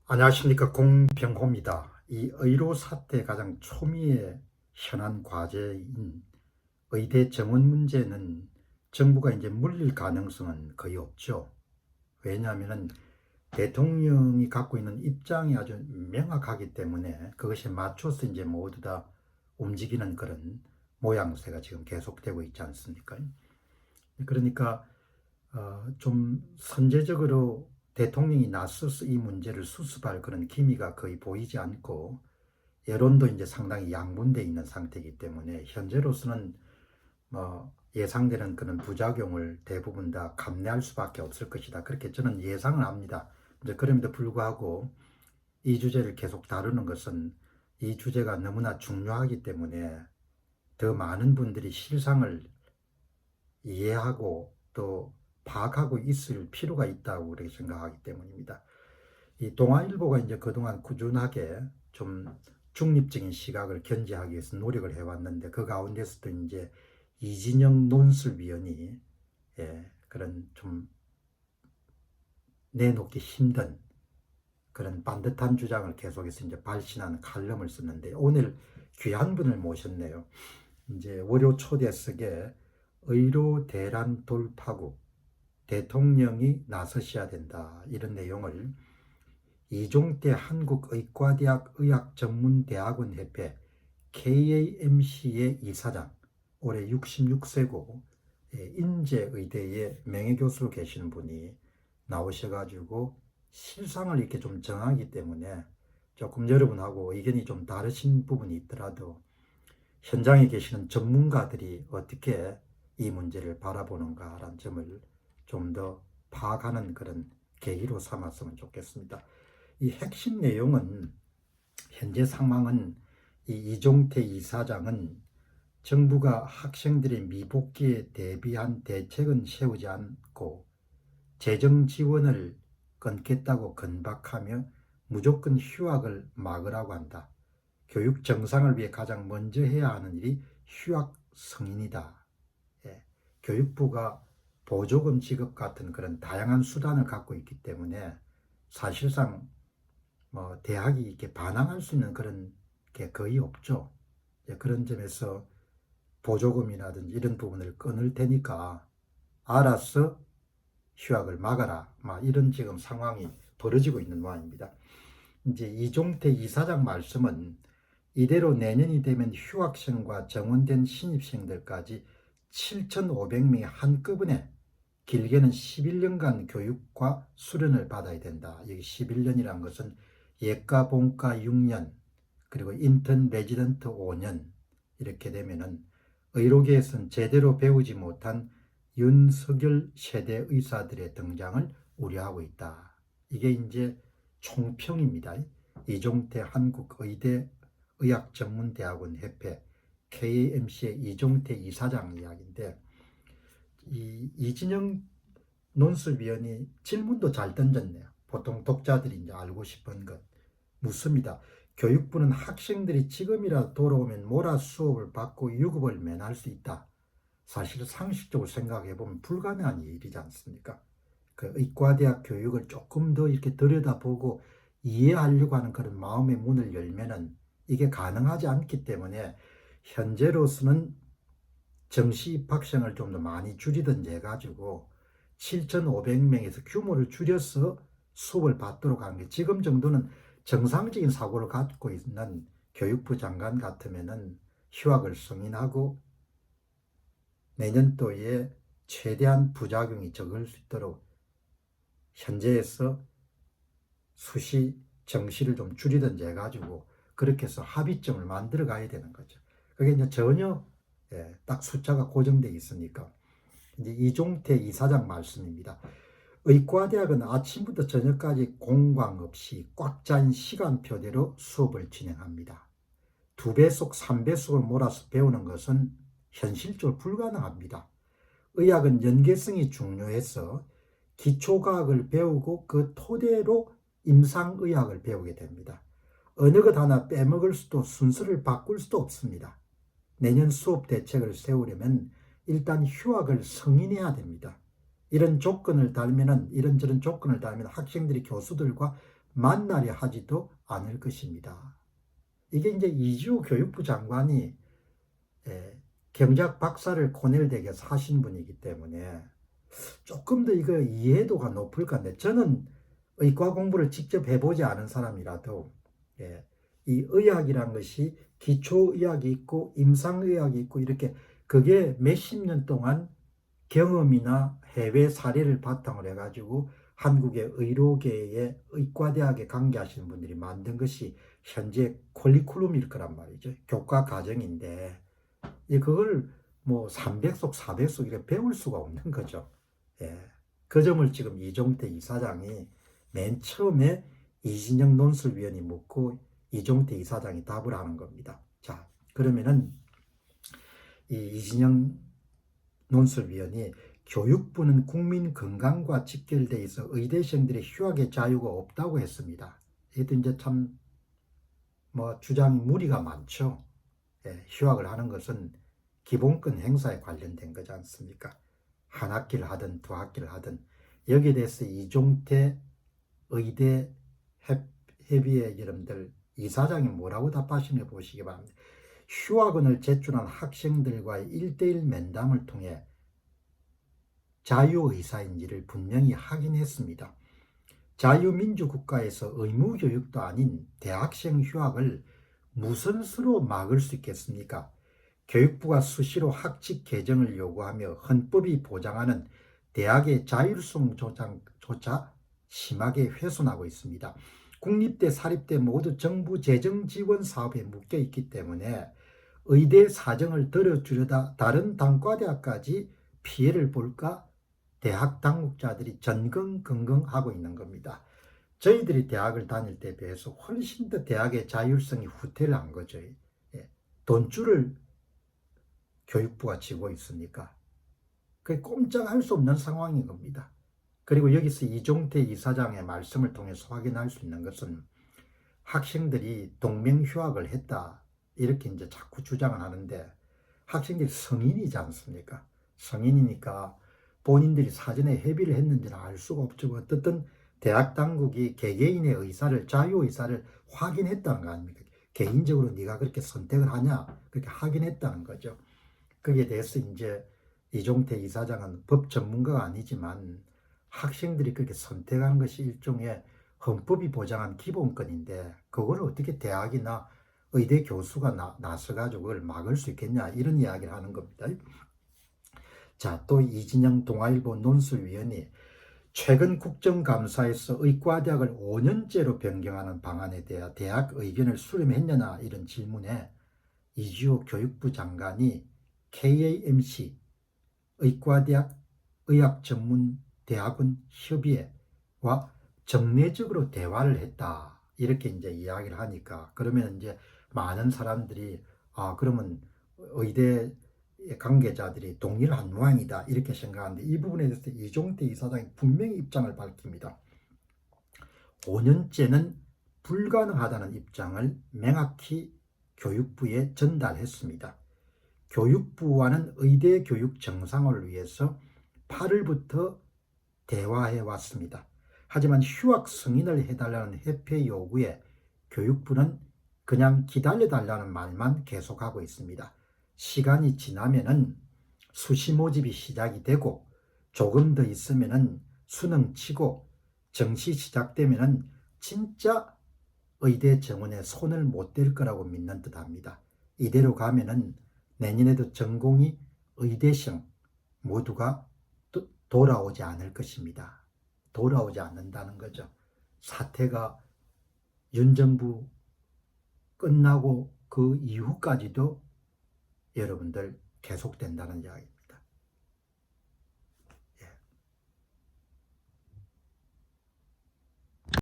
안녕하십니까, 공병호입니다. 이 의료 사태 가장 초미의 현안 과제인 의대 정원 문제는 정부가 이제 물릴 가능성은 거의 없죠. 왜냐하면 대통령이 갖고 있는 입장이 아주 명확하기 때문에 그것에 맞춰서 이제 모두 다 움직이는 그런 모양새가 지금 계속되고 있지 않습니까? 그러니까 좀 선제적으로 대통령이 나서서 이 문제를 수습할 그런 기미가 거의 보이지 않고, 여론도 이제 상당히 양분되어 있는 상태이기 때문에 현재로서는 예상되는 그런 부작용을 대부분 다 감내할 수밖에 없을 것이다, 그렇게 저는 예상을 합니다. 이제 그럼에도 불구하고 이 주제를 계속 다루는 것은 이 주제가 너무나 중요하기 때문에 더 많은 분들이 실상을 이해하고 또 파악하고 있을 필요가 있다고 그렇게 생각하기 때문입니다. 이 동아일보가 이제 그동안 꾸준하게 좀 중립적인 시각을 견지하기 위해서 노력을 해왔는데, 그 가운데서도 이제 이진영 논술위원이 그런 좀 내놓기 힘든 그런 반듯한 주장을 계속해서 이제 발신하는 칼럼을 썼는데, 오늘 귀한 분을 모셨네요. 이제 월요 초대석에 의료 대란 돌파구 대통령이 나서셔야 된다, 이런 내용을 이종태 한국의과대학 의학전문대학원 협회 KAMC의 이사장, 올해 66세고 인제의대의 명예교수로 계시는 분이 나오셔가지고 실상을 이렇게 좀 정하기 때문에 조금 여러분하고 의견이 좀 다르신 부분이 있더라도 현장에 계시는 전문가들이 어떻게 이 문제를 바라보는가라는 점을 좀 더 파악하는 그런 계기로 삼았으면 좋겠습니다. 이 핵심 내용은, 현재 상황은 이 이종태 이사장은 정부가 학생들의 미복귀에 대비한 대책은 세우지 않고 재정 지원을 끊겠다고 건박하며 무조건 휴학을 막으라고 한다. 교육 정상을 위해 가장 먼저 해야 하는 일이 휴학 승인이다. 교육부가 보조금 지급 같은 그런 다양한 수단을 갖고 있기 때문에 사실상 대학이 이렇게 반항할 수 있는 그런 게 거의 없죠. 그런 점에서 보조금이라든지 이런 부분을 끊을 테니까 알아서 휴학을 막아라, 이런 지금 상황이 벌어지고 있는 모양입니다. 이제 이종태 이사장 말씀은 이대로 내년이 되면 휴학생과 정원된 신입생들까지 7,500명이 한꺼번에 길게는 11년간 교육과 수련을 받아야 된다. 여기 11년이라는 것은 예과, 본과 6년, 그리고 인턴, 레지던트 5년, 이렇게 되면은 의료계에서는 제대로 배우지 못한 윤석열 세대 의사들의 등장을 우려하고 있다. 이게 이제 총평입니다. 이종태 한국의대 의학전문대학원 협회 KAMC의 이종태 이사장 이야기인데, 이 이진영 논술위원이 질문도 잘 던졌네요. 보통 독자들이 이제 알고 싶은 것 묻습니다. 교육부는 학생들이 지금이라도 돌아오면 모라 수업을 받고 유급을 면할 수 있다. 사실 상식적으로 생각해 보면 불가능한 일이지 않습니까? 그 의과대학 교육을 조금 더 이렇게 들여다보고 이해하려고 하는 그런 마음의 문을 열면은 이게 가능하지 않기 때문에 현재로서는 정시 입학생을 좀 더 많이 줄이든지 해가지고 7,500명에서 규모를 줄여서 수업을 받도록 하는 게, 지금 정도는 정상적인 사고를 갖고 있는 교육부 장관 같으면은 휴학을 승인하고 내년도에 최대한 부작용이 적을 수 있도록 현재에서 수시 정시를 좀 줄이든지 해가지고 그렇게 해서 합의점을 만들어 가야 되는 거죠. 그게 이제 전혀 딱 숫자가 고정되어 있으니까. 이제 이종태 이사장 말씀입니다. 의과대학은 아침부터 저녁까지 공강 없이 꽉 찬 시간표대로 수업을 진행합니다. 2배속, 3배속을 몰아서 배우는 것은 현실적으로 불가능합니다. 의학은 연계성이 중요해서 기초과학을 배우고 그 토대로 임상의학을 배우게 됩니다. 어느 것 하나 빼먹을 수도 순서를 바꿀 수도 없습니다. 내년 수업 대책을 세우려면 일단 휴학을 승인해야 됩니다. 이런저런 조건을 달면 학생들이 교수들과 만나려 하지도 않을 것입니다. 이게 이제 이주호 교육부 장관이 경제학 박사를 코넬 대학에서 하신 분이기 때문에 조금 더 이거 이해도가 높을 건데, 저는 의과 공부를 직접 해보지 않은 사람이라도 이 의학이란 것이 기초의학이 있고 임상의학이 있고 이렇게 그게 몇십 년 동안 경험이나 해외 사례를 바탕으로 해가지고 한국의 의료계의 의과대학에 관계하시는 분들이 만든 것이 현재 콜리큘럼일 거란 말이죠. 교과 과정인데 그걸 뭐 300속 400속 이렇게 배울 수가 없는 거죠. 그 점을 지금 이종태 이사장이 맨 처음에 이진영 논술위원이 묻고 이종태 이사장이 답을 하는 겁니다. 자, 그러면은 이 이진영 논술위원이 교육부는 국민 건강과 직결되어 있어 의대생들의 휴학의 자유가 없다고 했습니다. 이것도 이제 참 뭐 주장이 무리가 많죠. 휴학을 하는 것은 기본권 행사에 관련된 거지 않습니까? 한 학기를 하든 두 학기를 하든. 여기에 대해서 이종태 의대 협의회 여러분들 이사장이 뭐라고 답하시며 보시기 바랍니다. 휴학원을 제출한 학생들과의 1대1 면담을 통해 자유의사인지를 분명히 확인했습니다. 자유민주국가에서 의무교육도 아닌 대학생 휴학을 무슨 수로 막을 수 있겠습니까? 교육부가 수시로 학칙 개정을 요구하며 헌법이 보장하는 대학의 자율성 조차 심하게 훼손하고 있습니다. 국립대, 사립대 모두 정부 재정 지원 사업에 묶여 있기 때문에 의대 사정을 들어주려다 다른 단과대학까지 피해를 볼까 대학 당국자들이 전긍긍긍하고 있는 겁니다. 저희들이 대학을 다닐 때에 비해서 훨씬 더 대학의 자율성이 후퇴를 한 거죠. 돈줄을 교육부가 쥐고 있으니까 그게 꼼짝할 수 없는 상황인 겁니다. 그리고 여기서 이종태 이사장의 말씀을 통해서 확인할 수 있는 것은 학생들이 동맹휴학을 했다 이렇게 이제 자꾸 주장을 하는데, 학생들이 성인이지 않습니까? 성인이니까 본인들이 사전에 협의를 했는지는 알 수가 없죠. 어떻든 대학 당국이 개개인의 의사를, 자유의사를 확인했다는 거 아닙니까? 개인적으로 네가 그렇게 선택을 하냐 그렇게 확인했다는 거죠. 거기에 대해서 이제 이종태 이사장은 법 전문가가 아니지만 학생들이 그렇게 선택하는 것이 일종의 헌법이 보장한 기본권인데 그걸 어떻게 대학이나 의대 교수가 나서가지고 그걸 막을 수 있겠냐 이런 이야기를 하는 겁니다. 자, 또 이진영 동아일보 논술위원이 최근 국정감사에서 의과대학을 5년제로 변경하는 방안에 대해 대학 의견을 수렴했느냐 이런 질문에 이주호 교육부 장관이 KAMC 의과대학 의학전문대학원 협의회와 정례적으로 대화를 했다 이렇게 이제 이야기를 하니까, 그러면 이제 많은 사람들이 그러면 의대 관계자들이 동의를 한 모양이다 이렇게 생각하는데, 이 부분에 대해서 이종태 이사장이 분명히 입장을 밝힙니다. 5년째는 불가능하다는 입장을 명확히 교육부에 전달했습니다. 교육부와는 의대 교육 정상화를 위해서 8월부터 대화해 왔습니다. 하지만 휴학 승인을 해달라는 협회 요구에 교육부는 그냥 기다려달라는 말만 계속하고 있습니다. 시간이 지나면은 수시 모집이 시작이 되고 조금 더 있으면은 수능 치고 정시 시작되면은 진짜 의대 정원에 손을 못 댈 거라고 믿는 듯합니다. 이대로 가면은 내년에도 전공이 의대생 모두가 돌아오지 않을 것입니다. 돌아오지 않는다는 거죠. 사태가 윤 정부 끝나고 그 이후까지도 여러분들 계속된다는 이야기.